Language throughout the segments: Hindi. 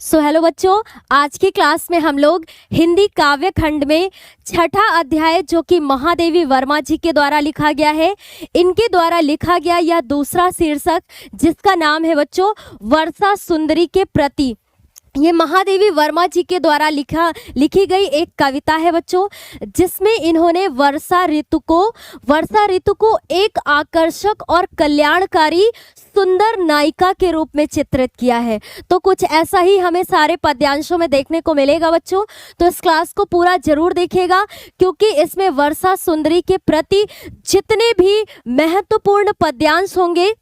हेलो बच्चों, आज की क्लास में हम लोग हिंदी काव्य खंड में छठा अध्याय जो कि महादेवी वर्मा जी के द्वारा लिखा गया है, इनके द्वारा लिखा गया यह दूसरा शीर्षक जिसका नाम है बच्चों वर्षा सुंदरी के प्रति। ये महादेवी वर्मा जी के द्वारा लिखी गई एक कविता है बच्चों, जिसमें इन्होंने वर्षा ऋतु को एक आकर्षक और कल्याणकारी सुंदर नायिका के रूप में चित्रित किया है। तो कुछ ऐसा ही हमें सारे पद्यांशों में देखने को मिलेगा बच्चों। तो इस क्लास को पूरा जरूर देखिएगा, क्योंकि इसमें वर्षा सुंदरी के प्रति जितने भी महत्वपूर्ण पद्यांश होंगे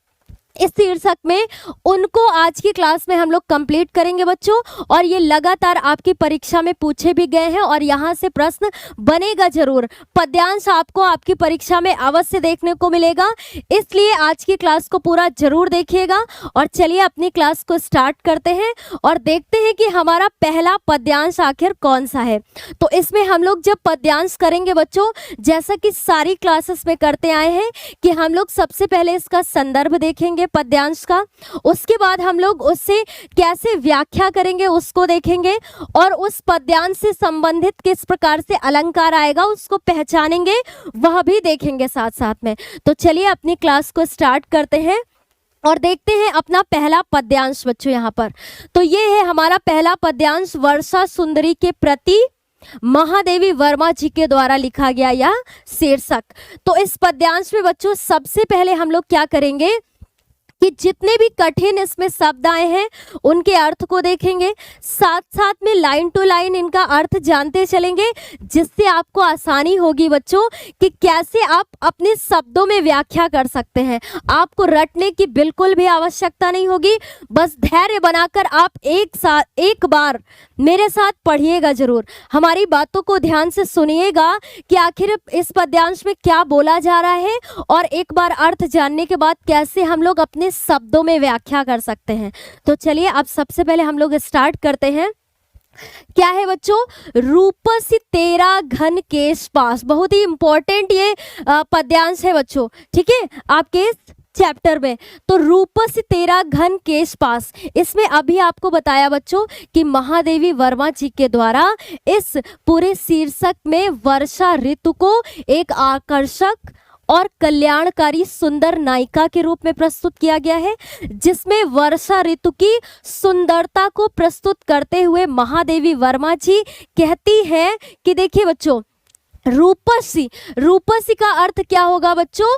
इस शीर्षक में, उनको आज की क्लास में हम लोग कंप्लीट करेंगे बच्चों। और ये लगातार आपकी परीक्षा में पूछे भी गए हैं और यहाँ से प्रश्न बनेगा जरूर। पद्यांश आपको आपकी परीक्षा में अवश्य देखने को मिलेगा, इसलिए आज की क्लास को पूरा जरूर देखिएगा। और चलिए अपनी क्लास को स्टार्ट करते हैं और देखते हैं कि हमारा पहला पद्यांश आखिर कौन सा है। तो इसमें हम लोग जब पद्यांश करेंगे बच्चों, जैसा कि सारी क्लासेस में करते आए हैं, कि हम लोग सबसे पहले इसका संदर्भ देखेंगे पद्यांश का, उसके बाद हम लोग उससे कैसे व्याख्या करेंगे उसको देखेंगे, और उस पद्यांश से संबंधित किस प्रकार से अलंकार आएगा उसको पहचानेंगे, वह भी देखेंगे साथ साथ में। तो चलिए अपनी क्लास को स्टार्ट करते हैं और देखते हैं अपना पहला पद्यांश बच्चों। यहाँ पर तो ये है हमारा पहला पद्यांश, वर्षा सुंदरी के प्रति महादेवी वर्मा जी के द्वारा लिखा गया यह शीर्षक। तो इस पद्यांश में बच्चों सबसे पहले हम लोग क्या करेंगे कि जितने भी कठिन इसमें शब्द आए हैं उनके अर्थ को देखेंगे, साथ साथ में लाइन टू लाइन इनका अर्थ जानते चलेंगे, जिससे आपको आसानी होगी बच्चों कि कैसे आप अपने शब्दों में व्याख्या कर सकते हैं। आपको रटने की बिल्कुल भी आवश्यकता नहीं होगी, बस धैर्य बनाकर आप एक बार मेरे साथ पढ़िएगा जरूर, हमारी बातों को ध्यान से सुनिएगा कि आखिर इस पद्यांश में क्या बोला जा रहा है, और एक बार अर्थ जानने के बाद कैसे हम लोग अपने शब्दों में व्याख्या कर सकते हैं। तो चलिए अब सबसे पहले हम लोग स्टार्ट करते हैं। क्या है बच्चों? रूपसी तेरा घन केश पास। बहुत ही इंपॉर्टेंट ये पद्यांश है बच्चों, ठीक है, आपके इस चैप्टर में। तो रूपसी तेरा घन केश पास, इसमें अभी आपको बताया बच्चों कि महादेवी वर्मा जी के द्वारा इस पूरे शीर्षक में वर्षा ऋतु को एक आकर्षक और कल्याणकारी सुंदर नायिका के रूप में प्रस्तुत किया गया है, जिसमें वर्षा ऋतु की सुंदरता को प्रस्तुत करते हुए महादेवी वर्मा जी कहती हैं कि देखिए बच्चों, रूपसी का अर्थ क्या होगा बच्चों?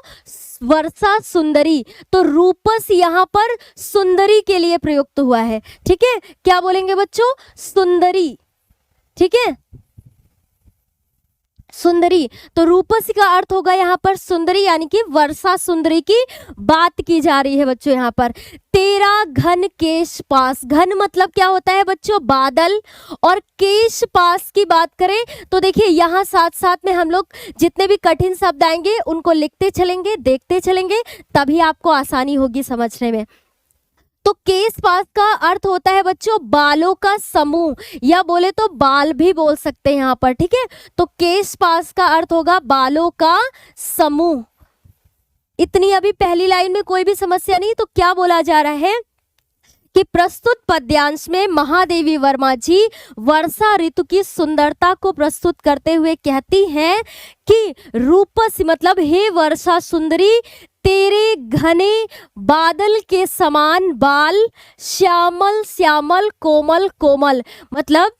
वर्षा सुंदरी। तो रूपस यहाँ पर सुंदरी के लिए प्रयुक्त हुआ है, ठीक है। क्या बोलेंगे बच्चों? सुंदरी, ठीक है, सुंदरी। तो रूपसी का अर्थ होगा यहाँ पर सुंदरी, यानी कि वर्षा सुंदरी की बात की जा रही है बच्चों यहाँ पर। तेरा घन केश पास, घन मतलब क्या होता है बच्चों? बादल। और केश पास की बात करें तो देखिए यहाँ साथ साथ में हम लोग जितने भी कठिन शब्द आएंगे उनको लिखते चलेंगे, देखते चलेंगे, तभी आपको आसानी होगी समझने में। तो केश पास का अर्थ होता है बच्चों बालों का समूह, या बोले तो बाल भी बोल सकते हैं यहाँ पर, ठीक है। तो केश पास का अर्थ होगा बालों का समूह। इतनी अभी पहली लाइन में कोई भी समस्या नहीं। तो क्या बोला जा रहा है कि प्रस्तुत पद्यांश में महादेवी वर्मा जी वर्षा ऋतु की सुंदरता को प्रस्तुत करते हुए कहती हैं कि रूपसी मतलब हे वर्षा सुंदरी, तेरे घने बादल के समान बाल, श्यामल श्यामल कोमल कोमल, मतलब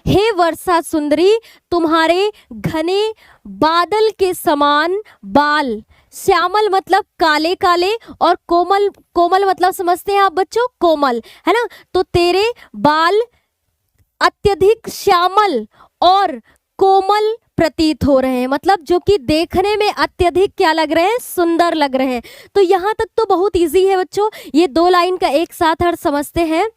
हे वर्षा सुंदरी, तुम्हारे घने बादल के समान बाल, श्यामल मतलब काले काले, और कोमल कोमल मतलब समझते हैं आप बच्चों कोमल, है ना। तो तेरे बाल अत्यधिक श्यामल और कोमल प्रतीत हो रहे हैं, मतलब जो कि देखने में अत्यधिक क्या लग रहे हैं? सुंदर लग रहे हैं। तो यहाँ तक तो बहुत इजी है बच्चों, ये दो लाइन का एक साथ अर्थ समझते हैं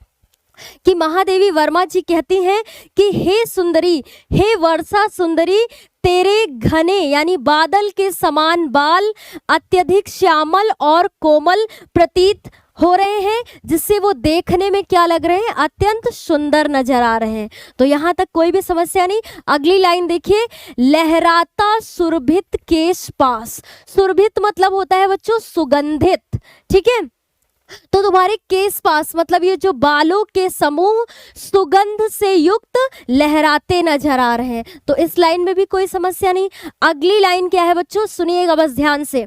कि महादेवी वर्मा जी कहती हैं कि हे सुंदरी, हे वर्षा सुंदरी, तेरे घने यानी बादल के समान बाल अत्यधिक श्यामल और कोमल प्रतीत हो रहे हैं, जिससे वो देखने में क्या लग रहे हैं? अत्यंत सुंदर नजर आ रहे हैं। तो यहाँ तक कोई भी समस्या नहीं। अगली लाइन देखिए, लहराता सुरभित केश पास। सुरभित मतलब होता है बच्चों सुगंधित, ठीक है। तो तुम्हारे केस पास मतलब ये जो बालों के समूह सुगंध से युक्त लहराते नजर आ रहे हैं। तो इस लाइन में भी कोई समस्या नहीं। अगली लाइन क्या है बच्चों, सुनिएगा बस ध्यान से।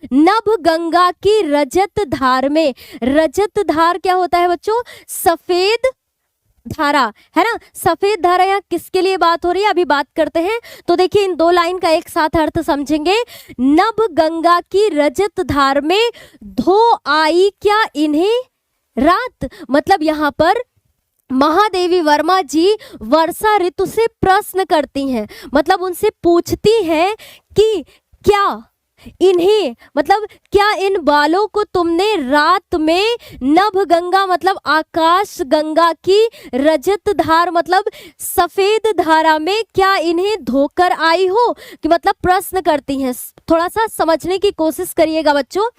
नभ गंगा की रजत धार में, रजत धार क्या होता है बच्चों, सफेद धारा, है ना। सफेद धारा यहाँ किसके लिए बात हो रही है, अभी बात करते हैं। तो देखिए इन दो लाइन का एक साथ अर्थ समझेंगे। नभ गंगा की रजत धार में धो आई क्या इन्हें रात, मतलब यहाँ पर महादेवी वर्मा जी वर्षा ऋतु से प्रश्न करती हैं, मतलब उनसे पूछती हैं कि क्या इन्हें, मतलब क्या इन बालों को तुमने रात में नभ गंगा मतलब आकाश गंगा की रजत धार मतलब सफेद धारा में क्या इन्हें धोकर आई हो, कि मतलब प्रश्न करती हैं। थोड़ा सा समझने की कोशिश करिएगा बच्चों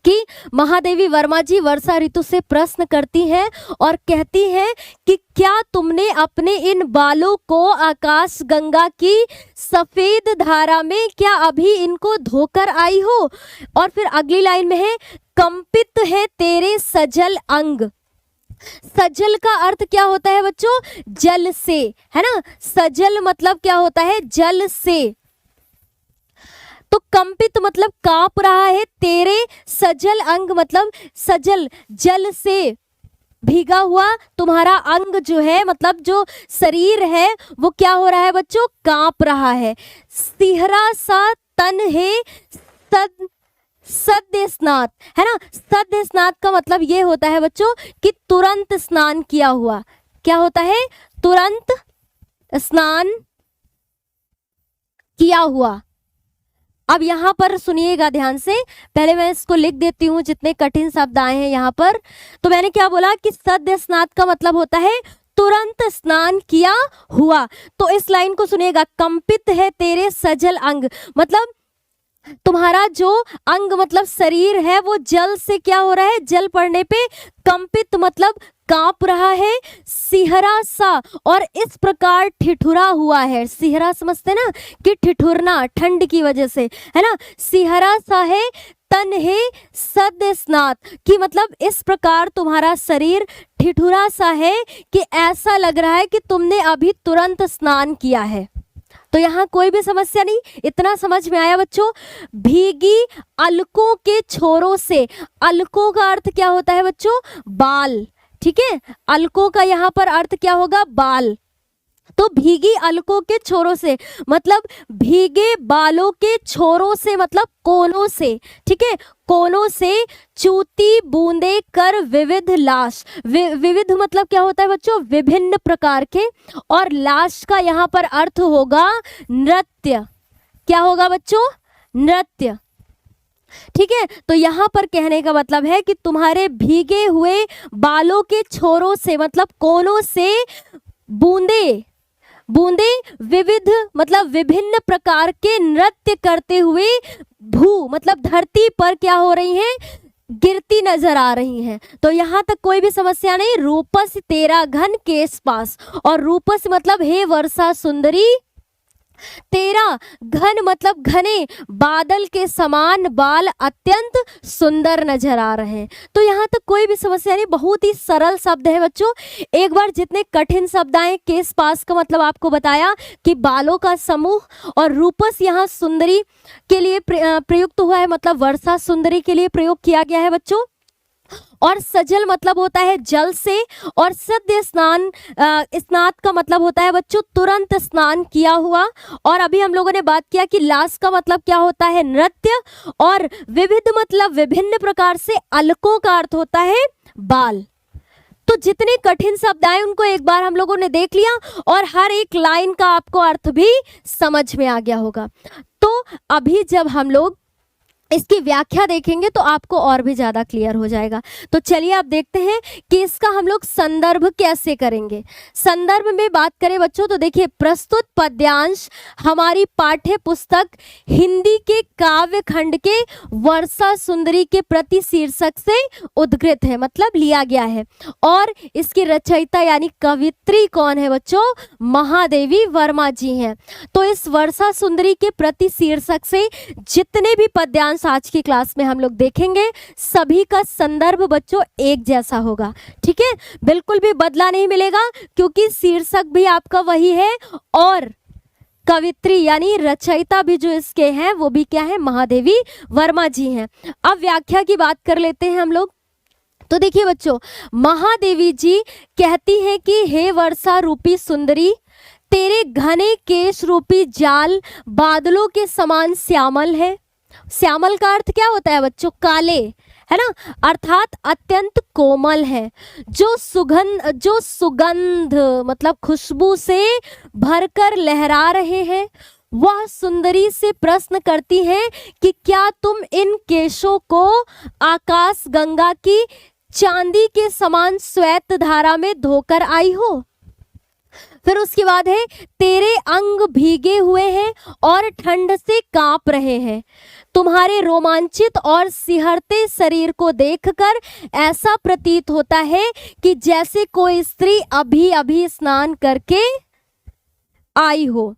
कि महादेवी वर्मा जी वर्षा ऋतु से प्रश्न करती हैं और कहती हैं कि क्या तुमने अपने इन बालों को आकाश गंगा की सफेद धारा में क्या अभी इनको धोकर आई हो। और फिर अगली लाइन में है कंपित है तेरे सजल अंग। सजल का अर्थ क्या होता है बच्चों, जल से, है ना। सजल मतलब क्या होता है, जल से। तो कंपित मतलब कांप रहा है, तेरे सजल अंग मतलब सजल जल से भीगा हुआ तुम्हारा अंग जो है मतलब जो शरीर है वो क्या हो रहा है बच्चों, कांप रहा है। सिहरा सा तन है सद्य स्नात, है ना। सद्य स्नात का मतलब ये होता है बच्चों कि तुरंत स्नान किया हुआ। क्या होता है, तुरंत स्नान किया हुआ। अब यहाँ पर सुनिएगा ध्यान से, पहले मैं इसको लिख देती हूँ जितने कठिन शब्द आए हैं यहाँ पर। तो मैंने क्या बोला कि सद्य स्नात का मतलब होता है तुरंत स्नान किया हुआ। तो इस लाइन को सुनिएगा, कंपित है तेरे सजल अंग, मतलब तुम्हारा जो अंग मतलब शरीर है वो जल से क्या हो रहा है, जल पड़ने पे कंपित मतलब कांप रहा है। सिहरा सा और इस प्रकार ठिठुरा हुआ है। सिहरा समझते ना कि ठिठुरना ठंड की वजह से, है ना। सिहरा सा है तन है सद्य स्नात, कि मतलब इस प्रकार तुम्हारा शरीर ठिठुरा सा है कि ऐसा लग रहा है कि तुमने अभी तुरंत स्नान किया है। तो यहाँ कोई भी समस्या नहीं, इतना समझ में आया बच्चों। भीगी अलकों के छोरों से, अलकों का अर्थ क्या होता है बच्चों, बाल, ठीक है। अलकों का यहाँ पर अर्थ क्या होगा, बाल। तो भीगी अलकों के छोरों से मतलब भीगे बालों के छोरों से मतलब कोनों से, ठीक है। कोनों से चूती बूंदे कर विविध लाश, विविध मतलब क्या होता है बच्चों, विभिन्न प्रकार के। और लाश का यहाँ पर अर्थ होगा नृत्य। क्या होगा बच्चों, नृत्य, ठीक है। तो यहाँ पर कहने का मतलब है कि तुम्हारे भीगे हुए बालों के छोरों से मतलब कोनों से बूंदे बूंदे विविध मतलब विभिन्न प्रकार के नृत्य करते हुए भू मतलब धरती पर क्या हो रही हैं, गिरती नजर आ रही हैं। तो यहाँ तक कोई भी समस्या नहीं। रूपस तेरा घन केस पास, और रूपस मतलब हे वर्षा सुंदरी, तेरा घन मतलब घने बादल के समान बाल अत्यंत सुंदर नजर आ रहे हैं। तो यहाँ तक कोई भी समस्या नहीं, बहुत ही सरल शब्द है बच्चों। एक बार जितने कठिन शब्द आए, केस पास का मतलब आपको बताया कि बालों का समूह, और रूपस यहाँ सुंदरी के लिए प्रयुक्त हुआ है मतलब वर्षा सुंदरी के लिए प्रयोग किया गया है बच्चों। और सजल मतलब होता है जल से, और सद्य स्नान स्नात का मतलब होता है बच्चों तुरंत स्नान किया हुआ। और अभी हम लोगों ने बात किया कि लाश का मतलब क्या होता है, नृत्य, और विविध मतलब विभिन्न प्रकार से, अलकों का अर्थ होता है बाल। तो जितने कठिन शब्द आए उनको एक बार हम लोगों ने देख लिया, और हर एक लाइन का आपको अर्थ भी समझ में आ गया होगा। तो अभी जब हम लोग इसकी व्याख्या देखेंगे तो आपको और भी ज़्यादा क्लियर हो जाएगा। तो चलिए आप देखते हैं कि इसका हम लोग संदर्भ कैसे करेंगे। संदर्भ में बात करें बच्चों तो देखिए, प्रस्तुत पद्यांश हमारी पाठ्य पुस्तक हिंदी के काव्य खंड के वर्षा सुंदरी के प्रति शीर्षक से उद्धृत है, मतलब लिया गया है। और इसकी रचयिता यानी कवित्री कौन है बच्चों, महादेवी वर्मा जी हैं। तो इस वर्षा सुंदरी के प्रति शीर्षक से जितने भी पद्यांश कोर्स आज की क्लास में हम लोग देखेंगे, सभी का संदर्भ बच्चों एक जैसा होगा, ठीक है, बिल्कुल भी बदला नहीं मिलेगा, क्योंकि शीर्षक भी आपका वही है और कवित्री यानी रचयिता भी जो इसके हैं वो भी क्या है, महादेवी वर्मा जी हैं। अब व्याख्या की बात कर लेते हैं हम लोग। तो देखिए बच्चों, महादेवी जी कहती हैं कि हे वर्षा रूपी सुंदरी, तेरे घने केश रूपी जाल बादलों के समान श्यामल है। श्यामल का अर्थ क्या होता है बच्चों, काले, है ना, अर्थात अत्यंत कोमल है, जो सुगंध मतलब खुशबू से भरकर लहरा रहे हैं। वह सुंदरी से प्रश्न करती हैं कि क्या तुम इन केशों को आकाश गंगा की चांदी के समान श्वेत धारा में धोकर आई हो। फिर उसके बाद है, तेरे अंग भीगे हुए हैं और ठंड से कांप रहे हैं। तुम्हारे रोमांचित और सिहरते शरीर को देखकर ऐसा प्रतीत होता है कि जैसे कोई स्त्री अभी अभी स्नान करके आई हो।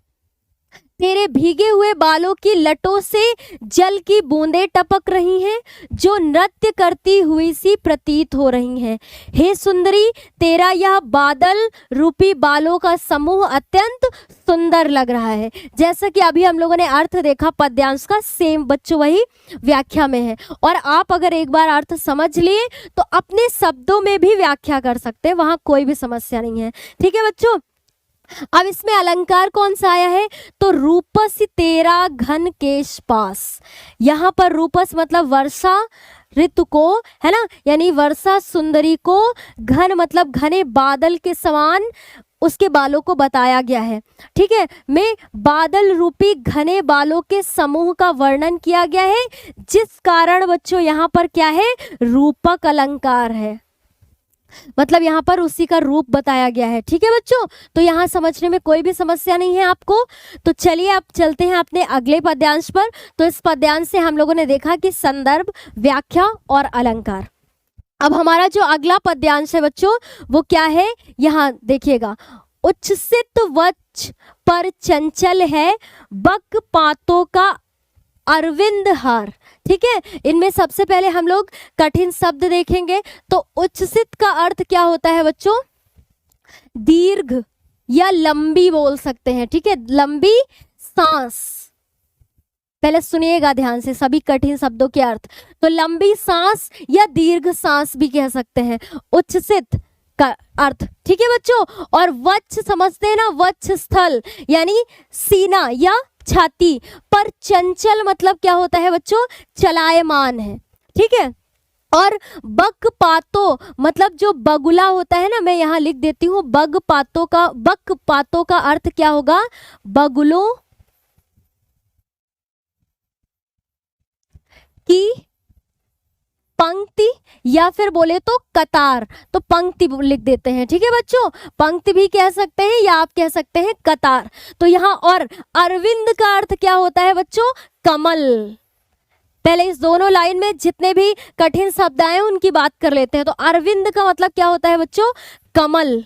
तेरे भीगे हुए बालों की लटों से जल की बूंदें टपक रही हैं, जो नृत्य करती हुई सी प्रतीत हो रही हैं। हे सुंदरी, तेरा यह बादल रूपी बालों का समूह अत्यंत सुंदर लग रहा है। जैसा कि अभी हम लोगों ने अर्थ देखा पद्यांश का, सेम बच्चों वही व्याख्या में है। और आप अगर एक बार अर्थ समझ लिए तो अपने शब्दों में भी व्याख्या कर सकते हैं, वहां कोई भी समस्या नहीं है, ठीक है बच्चों। अब इसमें अलंकार कौन सा आया है, तो रूपस तेरा घन केश पास। यहाँ पर रूपस मतलब वर्षा ऋतु को, है ना, यानी वर्षा सुंदरी को घन मतलब घने बादल के समान उसके बालों को बताया गया है, ठीक है, में बादल रूपी घने बालों के समूह का वर्णन किया गया है, जिस कारण बच्चों यहाँ पर क्या है, रूपक अलंकार है, मतलब यहाँ पर उसी का रूप बताया गया है, ठीक है बच्चों। तो यहाँ समझने में कोई भी समस्या नहीं है आपको। तो चलिए अब चलते हैं अपने अगले पद्यांश पर। तो इस पद्यांश से हम लोगों ने देखा कि संदर्भ, व्याख्या और अलंकार। अब हमारा जो अगला पद्यांश है बच्चों वो क्या है, यहाँ देखिएगा, उच्छ्सित वक्ष पर चंचल है बक पातों का अरविंद हार, ठीक है। इनमें सबसे पहले हम लोग कठिन शब्द देखेंगे। तो उच्छ्सित का अर्थ क्या होता है बच्चों, दीर्घ या लंबी बोल सकते हैं, ठीक है, लंबी सांस। पहले सुनिएगा ध्यान से सभी कठिन शब्दों के अर्थ। तो लंबी सांस या दीर्घ सांस भी कह सकते हैं उच्छ्सित का अर्थ, ठीक है बच्चों। और वक्ष समझते हैं ना, वक्ष स्थल यानी सीना या छाती पर, चंचल मतलब क्या होता है बच्चों, चलायमान है, ठीक है। और बक पातो मतलब जो बगुला होता है ना, मैं यहाँ लिख देती हूँ, बक पातों का अर्थ क्या होगा, बगुलों की पंक्ति या फिर बोले तो कतार, तो पंक्ति लिख देते हैं, ठीक है बच्चों। पंक्ति भी कह सकते हैं या आप कह सकते हैं कतार। तो यहाँ और अरविंद का अर्थ क्या होता है बच्चों, कमल। पहले इस दोनों लाइन में जितने भी कठिन शब्द आए उनकी बात कर लेते हैं। तो अरविंद का मतलब क्या होता है बच्चों, कमल।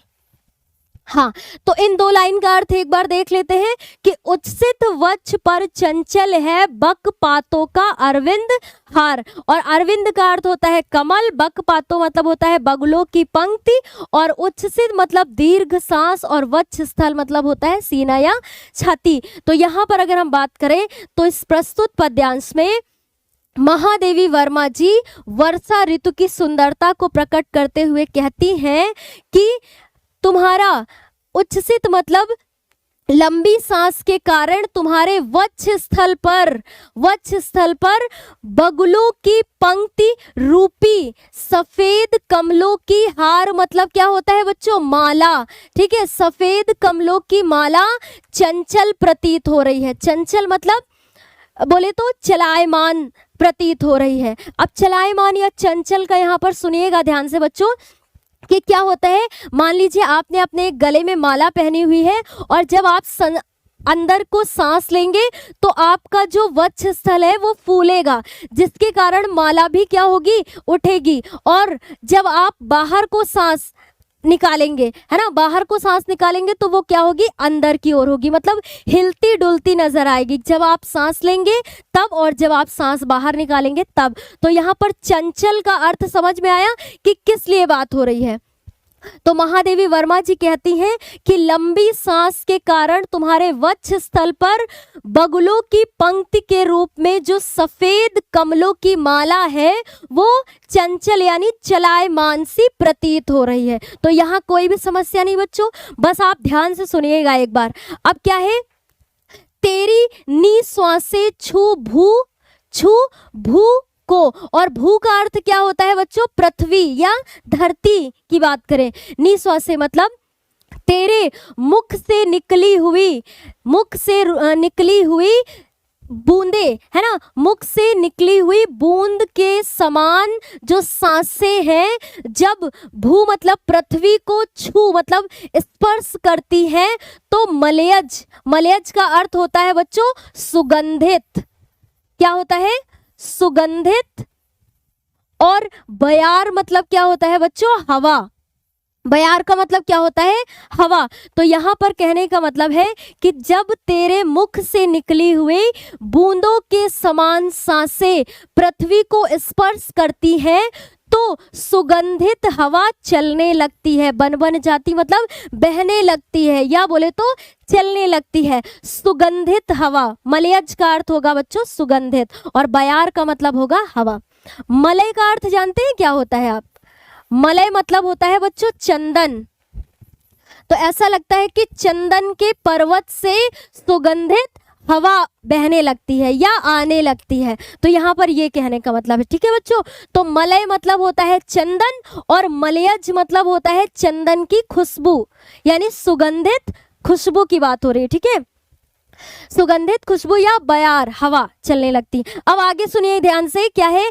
हाँ, तो इन दो लाइन का अर्थ एक बार देख लेते हैं कि उच्छ्सित वक्ष पर चंचल है बक पातों का अरविंद हार। और अरविंद का अर्थ होता है कमल, बक पातों मतलब होता है बगुलों की पंक्ति, और उच्छ्सित मतलब दीर्घ सांस, और वक्ष स्थल मतलब होता है सीना या छाती। तो यहाँ पर अगर हम बात करें तो इस प्रस्तुत पद्यांश में महादेवी वर्मा जी वर्षा ऋतु की सुंदरता को प्रकट करते हुए कहती हैं कि तुम्हारा उच्छ्सित मतलब लंबी सांस के कारण तुम्हारे वक्ष स्थल पर बगुलों की पंक्ति रूपी सफेद कमलों की हार मतलब क्या होता है बच्चों, माला, ठीक है, सफेद कमलों की माला चंचल प्रतीत हो रही है। चंचल मतलब बोले तो चलायमान प्रतीत हो रही है। अब चलायमान या चंचल का यहाँ पर सुनिएगा ध्यान से बच्चों कि क्या होता है। मान लीजिए आपने अपने गले में माला पहनी हुई है और जब आप अंदर को सांस लेंगे तो आपका जो वक्ष स्थल है वो फूलेगा, जिसके कारण माला भी क्या होगी, उठेगी। और जब आप बाहर को सांस निकालेंगे, है ना, बाहर को सांस निकालेंगे तो वो क्या होगी, अंदर की ओर होगी, मतलब हिलती डुलती नजर आएगी जब आप सांस लेंगे तब, और जब आप सांस बाहर निकालेंगे तब। तो यहाँ पर चंचल का अर्थ समझ में आया कि किस लिए बात हो रही है। तो महादेवी वर्मा जी कहती हैं कि लंबी सांस के कारण तुम्हारे वक्ष स्थल पर बगुलों की पंक्ति के रूप में जो सफेद कमलों की माला है वो चंचल यानी चलायमान सी प्रतीत हो रही है। तो यहाँ कोई भी समस्या नहीं बच्चों, बस आप ध्यान से सुनिएगा एक बार। अब क्या है, तेरी निश्वासे छू भू को, और भू का अर्थ क्या होता है बच्चों, पृथ्वी या धरती की बात करें। निश्वासे मतलब तेरे मुख से निकली हुई बूंदे, है ना, मुख से निकली हुई बूंद के समान जो सांसें हैं, जब भू मतलब पृथ्वी को छू मतलब स्पर्श करती हैं तो मलयज का अर्थ होता है बच्चों सुगंधित। क्या होता है, सुगंधित। और बयार मतलब क्या होता है बच्चों, हवा। बयार का मतलब क्या होता है, हवा। तो यहाँ पर कहने का मतलब है कि जब तेरे मुख से निकली हुई बूंदों के समान सांसें पृथ्वी को स्पर्श करती हैं तो सुगंधित हवा चलने लगती है, बन जाती मतलब बहने लगती है, या बोले तो चलने लगती है। सुगंधित हवा, मलयज का अर्थ होगा बच्चों सुगंधित, और बयार का मतलब होगा हवा। मलय का अर्थ जानते हैं क्या होता है आप, मलय मतलब होता है बच्चों चंदन। तो ऐसा लगता है कि चंदन के पर्वत से सुगंधित हवा बहने लगती है या आने लगती है। तो यहाँ पर ये कहने का मतलब है, ठीक है बच्चों। तो मलय मतलब होता है चंदन और मलयज मतलब होता है चंदन की खुशबू, यानी सुगंधित खुशबू की बात हो रही है, ठीक है, सुगंधित खुशबू या बयार हवा चलने लगती। अब आगे सुनिए ध्यान से, क्या है,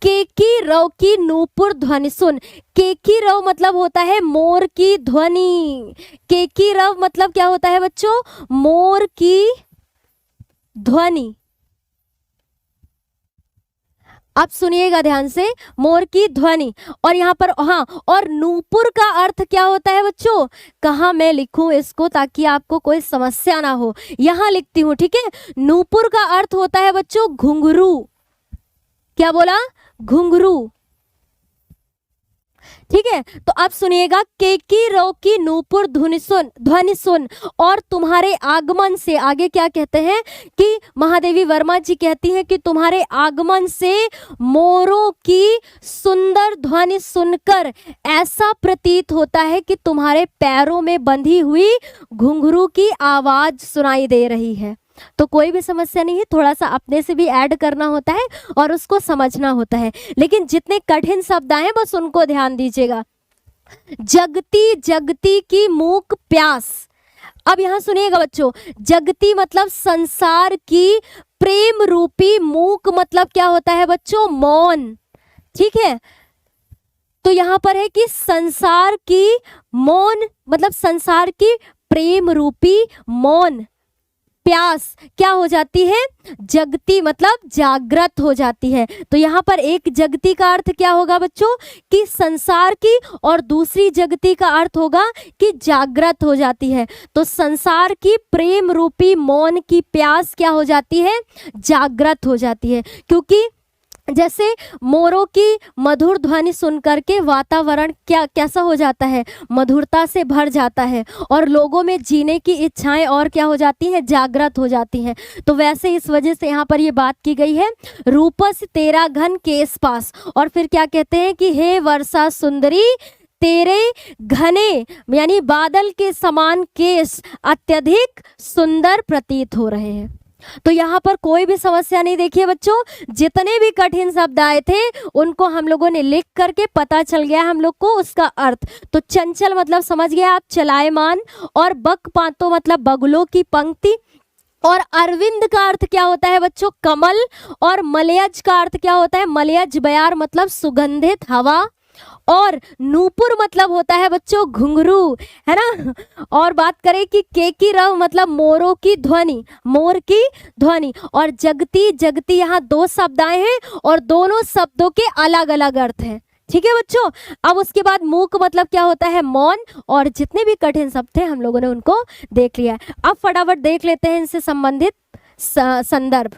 केकी रव की नूपुर ध्वनि सुन। केकी रव मतलब होता है मोर की ध्वनि। केकी रव मतलब क्या होता है बच्चों, मोर की ध्वनि। अब सुनिएगा ध्यान से, मोर की ध्वनि। और यहाँ पर हाँ, और नूपुर का अर्थ क्या होता है बच्चों, कहाँ मैं लिखूं इसको ताकि आपको कोई समस्या ना हो, यहाँ लिखती हूँ, ठीक है। नूपुर का अर्थ होता है बच्चों घुंघरू। क्या बोला, घुंघरू, ठीक है। तो अब सुनिएगा, केकी रो की नूपुर ध्वनि सुन और तुम्हारे आगमन से, आगे क्या कहते हैं कि महादेवी वर्मा जी कहती हैं कि तुम्हारे आगमन से मोरों की सुंदर ध्वनि सुनकर ऐसा प्रतीत होता है कि तुम्हारे पैरों में बंधी हुई घुंघरू की आवाज सुनाई दे रही है। तो कोई भी समस्या नहीं है, थोड़ा सा अपने से भी ऐड करना होता है और उसको समझना होता है, लेकिन जितने कठिन शब्द आए बस उनको ध्यान दीजिएगा। जगती जगती की मूक प्यास। अब यहां सुनिएगा बच्चों, जगती मतलब संसार की, प्रेम रूपी, मूक मतलब क्या होता है बच्चों, मौन, ठीक है। तो यहां पर है कि संसार की, मौन मतलब संसार की प्रेम रूपी मौन प्यास क्या हो जाती है, जगती मतलब जागृत हो जाती है। तो यहाँ पर एक जगती का अर्थ क्या होगा बच्चों कि संसार की, और दूसरी जगती का अर्थ होगा कि जागृत हो जाती है। तो संसार की प्रेम रूपी मौन की प्यास क्या हो जाती है, जागृत हो जाती है। क्योंकि जैसे मोरों की मधुर ध्वनि सुनकर के वातावरण क्या कैसा हो जाता है, मधुरता से भर जाता है, और लोगों में जीने की इच्छाएं और क्या हो जाती हैं, जागृत हो जाती हैं। तो वैसे इस वजह से यहाँ पर ये बात की गई है, रूपस तेरा घन केस पास। और फिर क्या कहते हैं कि हे वर्षा सुंदरी, तेरे घने यानी बादल के समान केस अत्यधिक सुंदर प्रतीत हो रहे हैं। तो यहाँ पर कोई भी समस्या नहीं। देखिए बच्चों, जितने भी कठिन शब्द आए थे उनको हम लोगों ने लिख करके पता चल गया हम लोग को उसका अर्थ। तो चंचल मतलब समझ गए आप, चलायमान, और बक पातो मतलब बगुलों की पंक्ति, और अरविंद का अर्थ क्या होता है बच्चों, कमल, और मलयज का अर्थ क्या होता है, मलयज बयार मतलब सुगंधित हवा, और नूपुर मतलब होता है बच्चों घुंघरू, है ना। और बात करें कि केकी रव मतलब मोरों की ध्वनि, मोर की ध्वनि, और जगती जगती यहाँ दो शब्द आए हैं और दोनों शब्दों के अलग अलग अर्थ हैं, ठीक है बच्चों। अब उसके बाद मूक मतलब क्या होता है, मौन। और जितने भी कठिन शब्द थे हम लोगों ने उनको देख लिया है। अब फटाफट देख लेते हैं इनसे संबंधित संदर्भ।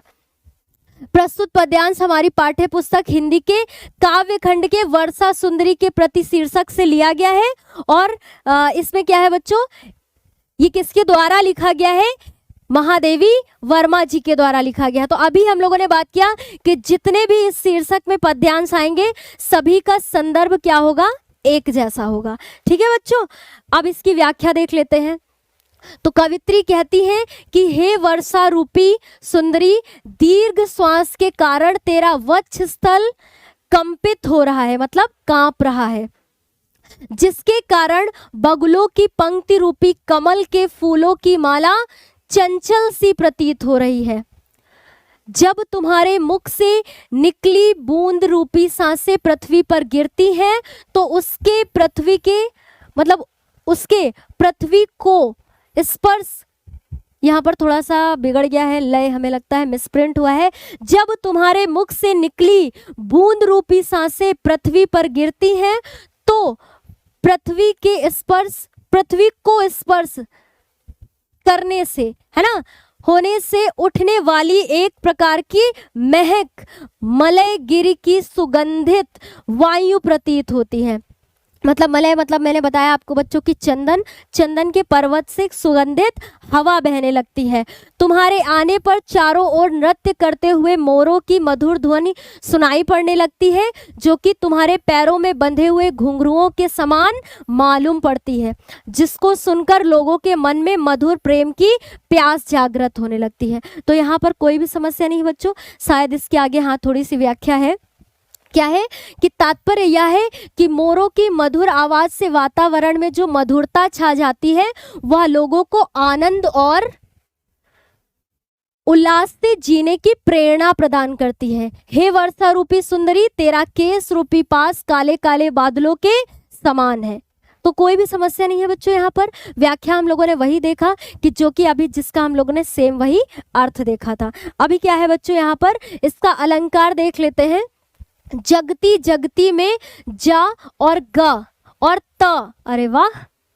प्रस्तुत पद्यांश हमारी पाठ्य पुस्तक हिंदी के काव्य खंड के वर्षा सुंदरी के प्रति शीर्षक से लिया गया है। और इसमें क्या है बच्चों, ये किसके द्वारा लिखा गया है, महादेवी वर्मा जी के द्वारा लिखा गया। तो अभी हम लोगों ने बात किया कि जितने भी इस शीर्षक में पद्यांश आएंगे सभी का संदर्भ क्या होगा, एक जैसा होगा। ठीक है बच्चों। अब इसकी व्याख्या देख लेते हैं। तो कवित्री कहती है कि हे वर्षा रूपी सुंदरी, दीर्घ श्वास के कारण तेरा वक्ष स्थल कंपित हो रहा है, मतलब कांप रहा है, जिसके कारण बगुलों की पंक्ति रूपी कमल के फूलों की माला चंचल सी प्रतीत हो रही है। जब तुम्हारे मुख से निकली बूंद रूपी सांसें पृथ्वी पर गिरती हैं तो उसके पृथ्वी के मतलब उसके पृथ्वी को स्पर्श, यहाँ पर थोड़ा सा बिगड़ गया है लय, हमें लगता है मिसप्रिंट हुआ है। जब तुम्हारे मुख से निकली बूंद रूपी सांसें पृथ्वी पर गिरती हैं तो पृथ्वी के स्पर्श, पृथ्वी को स्पर्श करने से, है ना, होने से उठने वाली एक प्रकार की महक मलय गिरी की सुगंधित वायु प्रतीत होती है। मतलब मलय मतलब मैंने बताया आपको बच्चों की चंदन, चंदन के पर्वत से सुगंधित हवा बहने लगती है। तुम्हारे आने पर चारों ओर नृत्य करते हुए मोरों की मधुर ध्वनि सुनाई पड़ने लगती है, जो कि तुम्हारे पैरों में बंधे हुए घुंघरुओं के समान मालूम पड़ती है, जिसको सुनकर लोगों के मन में मधुर प्रेम की प्यास जागृत होने लगती है। तो यहाँ पर कोई भी समस्या नहीं बच्चों। शायद इसके आगे हाँ थोड़ी सी व्याख्या है। क्या है कि तात्पर्य यह है कि मोरों की मधुर आवाज से वातावरण में जो मधुरता छा जाती है वह लोगों को आनंद और उल्लास से जीने की प्रेरणा प्रदान करती है। हे वर्षा रूपी सुंदरी, तेरा केस रूपी पास काले काले बादलों के समान है। तो कोई भी समस्या नहीं है बच्चों। यहाँ पर व्याख्या हम लोगों ने वही देखा कि जो कि अभी जिसका हम लोगों ने सेम वही अर्थ देखा था। अभी क्या है बच्चों, यहाँ पर इसका अलंकार देख लेते हैं। जगती जगती में जा और गा और त, अरे वाह,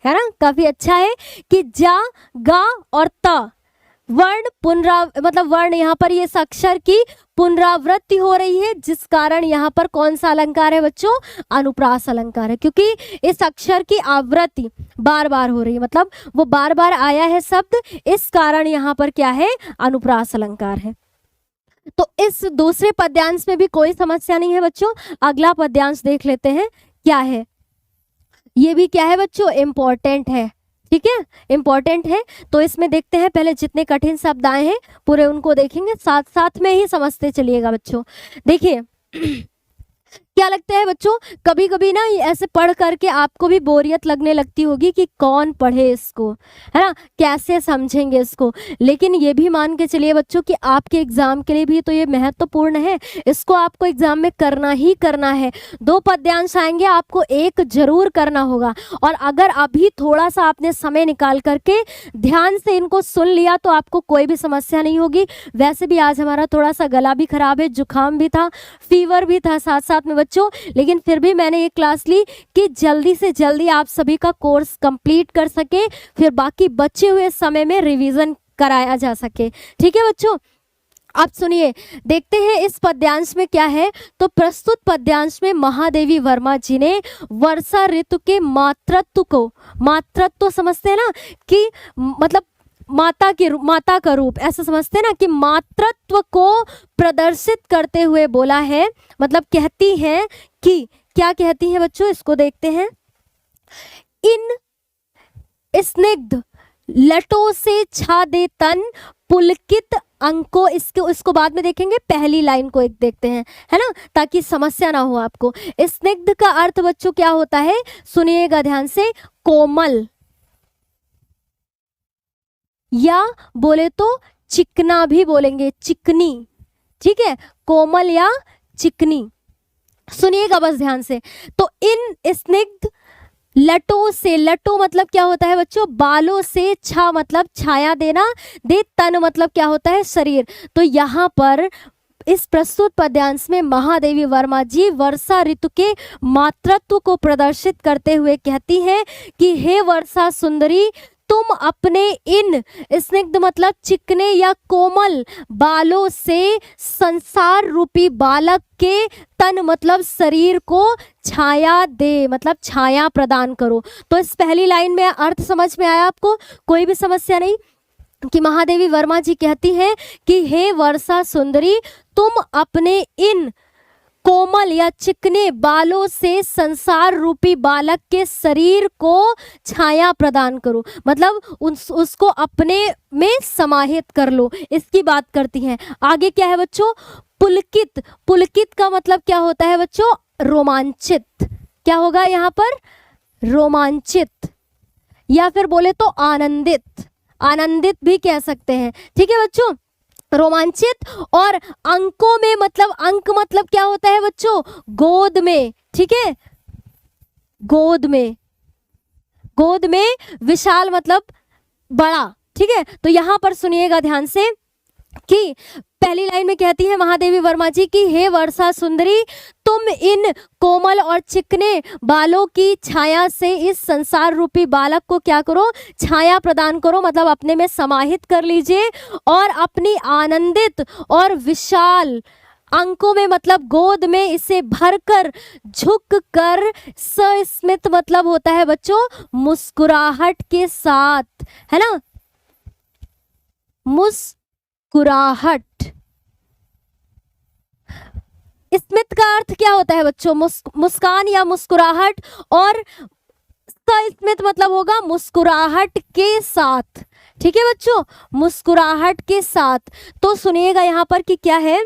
है ना, काफी अच्छा है कि जा गा और त वर्ण मतलब वर्ण यहाँ पर ये अक्षर की पुनरावृत्ति हो रही है, जिस कारण यहाँ पर कौन सा अलंकार है बच्चों, अनुप्रास अलंकार है, क्योंकि इस अक्षर की आवृत्ति बार बार हो रही है, मतलब वो बार बार आया है शब्द, इस कारण यहाँ पर क्या है, अनुप्रास अलंकार है। तो इस दूसरे पद्यांश में भी कोई समस्या नहीं है बच्चों। अगला पद्यांश देख लेते हैं क्या है। ये भी क्या है बच्चों, इम्पोर्टेंट है। ठीक है, इम्पोर्टेंट है। तो इसमें देखते हैं, पहले जितने कठिन शब्द आए हैं पूरे उनको देखेंगे, साथ साथ में ही समझते चलिएगा बच्चों। देखिए क्या लगता है बच्चों, कभी कभी ना ऐसे पढ़ करके आपको भी बोरियत लगने लगती होगी कि कौन पढ़े इसको, है ना, कैसे समझेंगे इसको। लेकिन ये भी मान के चलिए बच्चों कि आपके एग्जाम के लिए भी तो ये महत्वपूर्ण है, इसको आपको एग्जाम में करना ही करना है। 2 पद्यांश आएंगे, आपको एक जरूर करना होगा। और अगर अभी थोड़ा सा आपने समय निकाल करके ध्यान से इनको सुन लिया तो आपको कोई भी समस्या नहीं होगी। वैसे भी आज हमारा थोड़ा सा गला भी खराब है, जुकाम भी था, फीवर भी था साथ साथ में बच्चों, लेकिन फिर भी मैंने ये क्लास ली कि जल्दी से जल्दी आप सभी का कोर्स कंप्लीट कर सके, फिर बाकी बचे हुए समय में रिवीजन कराया जा सके। ठीक है बच्चों, आप सुनिए, देखते हैं इस पद्यांश में क्या है। तो प्रस्तुत पद्यांश में महादेवी वर्मा जी ने वर्षा ऋतु के मातृत्व को, मातृत्व समझते हैं ना कि मतलब माता का रूप, ऐसा समझते हैं ना कि मातृत्व को प्रदर्शित करते हुए बोला है। मतलब कहती हैं कि, क्या कहती हैं बच्चों, इसको देखते हैं। इन स्निग्ध लटों से छा दे तन पुलकित अंको, इसको बाद में देखेंगे, पहली लाइन को एक देखते हैं, है ना, ताकि समस्या ना हो आपको। स्निग्ध का अर्थ बच्चों क्या होता है, सुनिएगा ध्यान से, कोमल, या बोले तो चिकना भी बोलेंगे, चिकनी। ठीक है, कोमल या चिकनी, सुनिएगा बस ध्यान से। तो इन स्निग्ध लटों से, लटों मतलब क्या होता है बच्चों, बालों से, छा मतलब छाया देना, दे तन मतलब क्या होता है, शरीर। तो यहाँ पर इस प्रस्तुत पद्यांश में महादेवी वर्मा जी वर्षा ऋतु के मातृत्व को प्रदर्शित करते हुए कहती हैं कि हे वर्षा सुंदरी, तुम अपने इन स्निग्ध मतलब चिकने या कोमल बालों से संसार रूपी बालक के तन मतलब शरीर को छाया दे, मतलब छाया प्रदान करो। तो इस पहली लाइन में अर्थ समझ में आया आपको? कोई भी समस्या नहीं कि महादेवी वर्मा जी कहती हैं कि हे वर्षा सुंदरी, तुम अपने इन कोमल या चिकने बालों से संसार रूपी बालक के शरीर को छाया प्रदान करो, मतलब उसको अपने में समाहित कर लो, इसकी बात करती हैं। आगे क्या है बच्चों? पुलकित। पुलकित का मतलब क्या होता है बच्चों? रोमांचित। क्या होगा यहाँ पर? रोमांचित, या फिर बोले तो आनंदित, आनंदित भी कह सकते हैं। ठीक है बच्चों, रोमांचित। और अंकों में मतलब अंक मतलब क्या होता है बच्चों? गोद में। ठीक है, गोद में, गोद में विशाल मतलब बड़ा। ठीक है, तो यहां पर सुनिएगा ध्यान से कि पहली लाइन में कहती है महादेवी वर्मा जी की हे वर्षा सुंदरी, तुम इन कोमल और चिकने बालों की छाया से इस संसार रूपी बालक को क्या करो? छाया प्रदान करो, मतलब अपने में समाहित कर लीजिए और अपनी आनंदित और विशाल अंकों में मतलब गोद में इसे भरकर झुक कर सस्मित मतलब होता है बच्चों मुस्कुराहट के साथ, है ना, मुस्कुराहट। स्मित का अर्थ क्या होता है बच्चों? मुस्कान या मुस्कुराहट, और सस्मित मतलब होगा मुस्कुराहट के साथ। ठीक है बच्चों, मुस्कुराहट के साथ। तो सुनिएगा यहाँ पर कि क्या है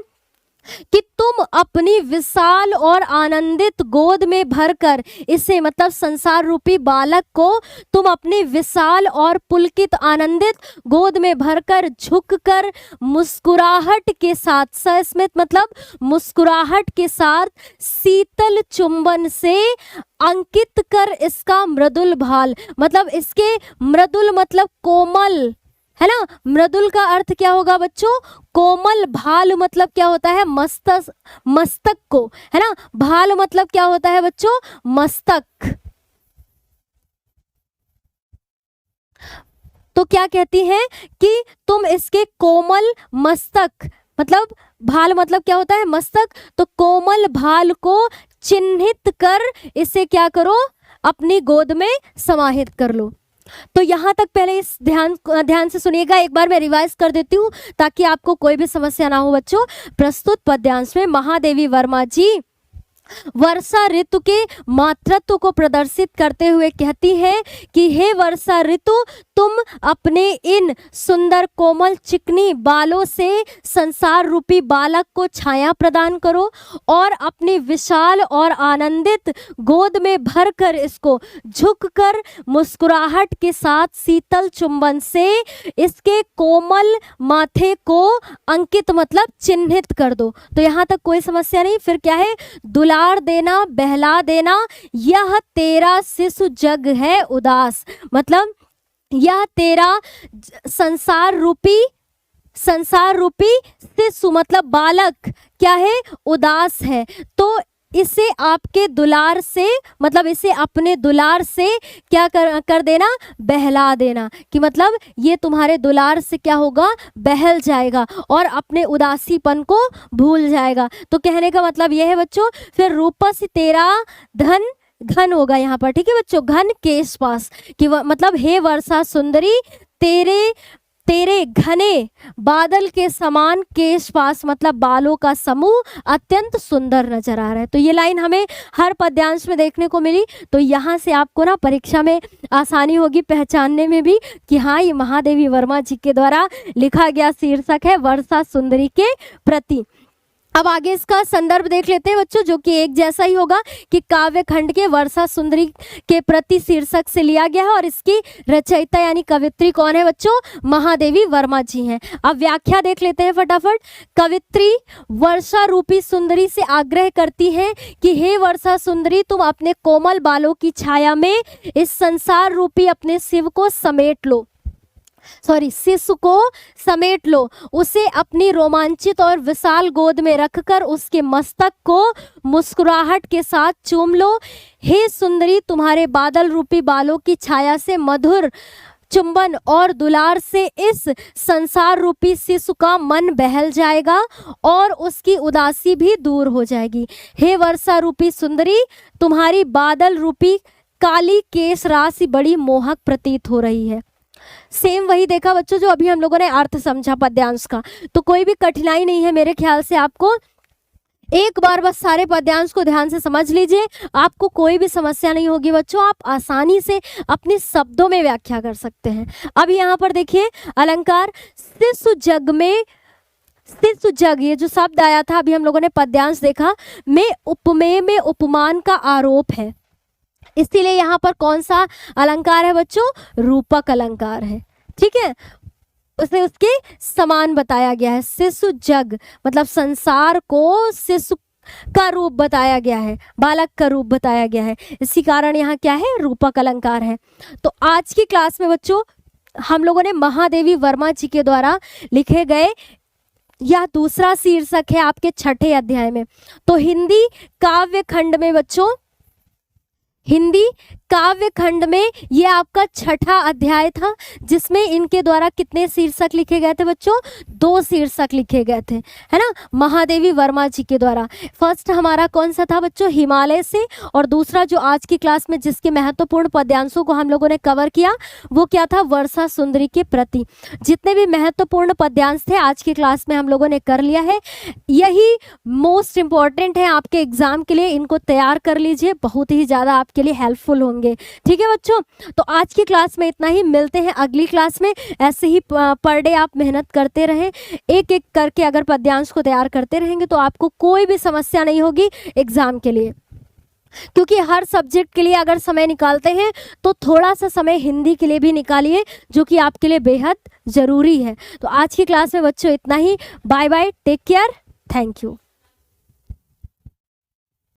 कि तुम अपनी विशाल और आनंदित गोद में भरकर इसे मतलब संसार रूपी बालक को तुम अपनी विशाल और पुलकित आनंदित गोद में भरकर झुककर मुस्कुराहट के साथ, सस्मित मतलब मुस्कुराहट के साथ शीतल चुंबन से अंकित कर इसका मृदुल भाल, मतलब इसके मृदुल मतलब कोमल, है ना। मृदुल का अर्थ क्या होगा बच्चों? कोमल। भाल मतलब क्या होता है? मस्तक को, है ना। भाल मतलब क्या होता है बच्चों? मस्तक। तो क्या कहती हैं कि तुम इसके कोमल मस्तक, मतलब भाल मतलब क्या होता है? मस्तक। तो कोमल भाल को चिन्हित कर इसे क्या करो? अपनी गोद में समाहित कर लो। तो यहाँ तक पहले इस ध्यान से सुनिएगा। एक बार मैं रिवाइज कर देती हूँ ताकि आपको कोई भी समस्या ना हो बच्चों। प्रस्तुत पद्यांश में महादेवी वर्मा जी वर्षा ऋतु के मातृत्व को प्रदर्शित करते हुए कहती है कि हे वर्षा ऋतु, तुम अपने इन सुंदर कोमल चिकनी बालों से संसार रूपी बालक को छाया प्रदान करो और अपनी विशाल और आनंदित गोद में भरकर इसको झुककर मुस्कुराहट के साथ शीतल चुंबन से इसके कोमल माथे को अंकित मतलब चिन्हित कर दो। तो यहाँ तक कोई समस्या नहीं। फिर क्या है? दुलार देना, बहला देना, यह तेरा शिशु जग है उदास, मतलब यह तेरा संसार रूपी शिशु मतलब बालक क्या है? उदास है। तो इसे आपके दुलार से मतलब इसे अपने दुलार से क्या कर देना? बहला देना, कि मतलब ये तुम्हारे दुलार से क्या होगा? बहल जाएगा और अपने उदासीपन को भूल जाएगा। तो कहने का मतलब यह है बच्चों। फिर रूपस तेरा धन घन होगा यहाँ पर। ठीक है बच्चों, घन केश पास कि मतलब हे वर्षा सुंदरी, तेरे घने बादल के समान केश पास मतलब बालों का समूह अत्यंत सुंदर नजर आ रहा है। तो ये लाइन हमें हर पद्यांश में देखने को मिली। तो यहाँ से आपको ना परीक्षा में आसानी होगी पहचानने में भी कि हाँ, ये महादेवी वर्मा जी के द्वारा लिखा गया शीर्षक है वर्षा सुंदरी के प्रति। अब आगे इसका संदर्भ देख लेते हैं बच्चों, जो कि एक जैसा ही होगा कि काव्य खंड के वर्षा सुंदरी के प्रति शीर्षक से लिया गया है और इसकी रचयिता यानी कवित्री कौन है बच्चों? महादेवी वर्मा जी हैं। अब व्याख्या देख लेते हैं फटाफट। कवित्री वर्षा रूपी सुंदरी से आग्रह करती है कि हे वर्षा सुंदरी, तुम अपने कोमल बालों की छाया में इस संसार रूपी अपने शिव को समेट लो शिशु को समेट लो, उसे अपनी रोमांचित और विशाल गोद में रखकर उसके मस्तक को मुस्कुराहट के साथ चूम लो। हे सुंदरी, तुम्हारे बादल रूपी बालों की छाया से मधुर चुंबन और दुलार से इस संसार रूपी शिशु का मन बहल जाएगा और उसकी उदासी भी दूर हो जाएगी। हे वर्षा रूपी सुंदरी, तुम्हारी बादल रूपी काली केश राशि बड़ी मोहक प्रतीत हो रही है। सेम वही देखा बच्चों जो अभी हम लोगों ने अर्थ समझा पद्यांश का, तो कोई भी कठिनाई नहीं है मेरे ख्याल से। आपको एक बार बस सारे पद्यांश को ध्यान से समझ लीजिए, आपको कोई भी समस्या नहीं होगी बच्चों, आप आसानी से अपने शब्दों में व्याख्या कर सकते हैं। अब यहाँ पर देखिए अलंकार शिशु जग में, शिशु जग ये जो शब्द आया था अभी हम लोगों ने पद्यांश देखा, में उपमेय में उपमान का आरोप है, इसीलिए यहाँ पर कौन सा अलंकार है बच्चों? रूपक अलंकार है। ठीक है, उसे उसके समान बताया गया है। शिशु जग मतलब संसार को शिशु का रूप बताया गया है, बालक का रूप बताया गया है, इसी कारण यहाँ क्या है? रूपक अलंकार है। तो आज की क्लास में बच्चों हम लोगों ने महादेवी वर्मा जी के द्वारा लिखे गए, यह दूसरा शीर्षक है आपके छठे अध्याय में। तो हिंदी काव्य खंड में बच्चों, हिंदी काव्य खंड में ये आपका छठा अध्याय था, जिसमें इनके द्वारा कितने शीर्षक लिखे गए थे बच्चों? 2 शीर्षक लिखे गए थे, है ना, महादेवी वर्मा जी के द्वारा। फर्स्ट हमारा कौन सा था बच्चों? हिमालय से, और दूसरा जो आज की क्लास में जिसके महत्वपूर्ण पद्यांशों को हम लोगों ने कवर किया वो क्या था? वर्षा सुंदरी के प्रति। जितने भी महत्वपूर्ण पद्यांश थे आज की क्लास में हम लोगों ने कर लिया है, यही मोस्ट इंपॉर्टेंट है आपके एग्जाम के लिए, इनको तैयार कर लीजिए, बहुत ही ज़्यादा आपके लिए हेल्पफुल होंगे। ठीक है बच्चों, तो आज की क्लास में इतना ही, मिलते हैं अगली क्लास में। ऐसे ही पर डे आप मेहनत करते रहें, एक एक करके अगर पद्यांश को तैयार करते रहेंगे तो आपको कोई भी समस्या नहीं होगी एग्जाम के लिए, क्योंकि हर सब्जेक्ट के लिए अगर समय निकालते हैं तो थोड़ा सा समय हिंदी के लिए भी निकालिए, जो कि आपके लिए बेहद ज़रूरी है। तो आज की क्लास में बच्चों इतना ही, bye bye, take care, thank you.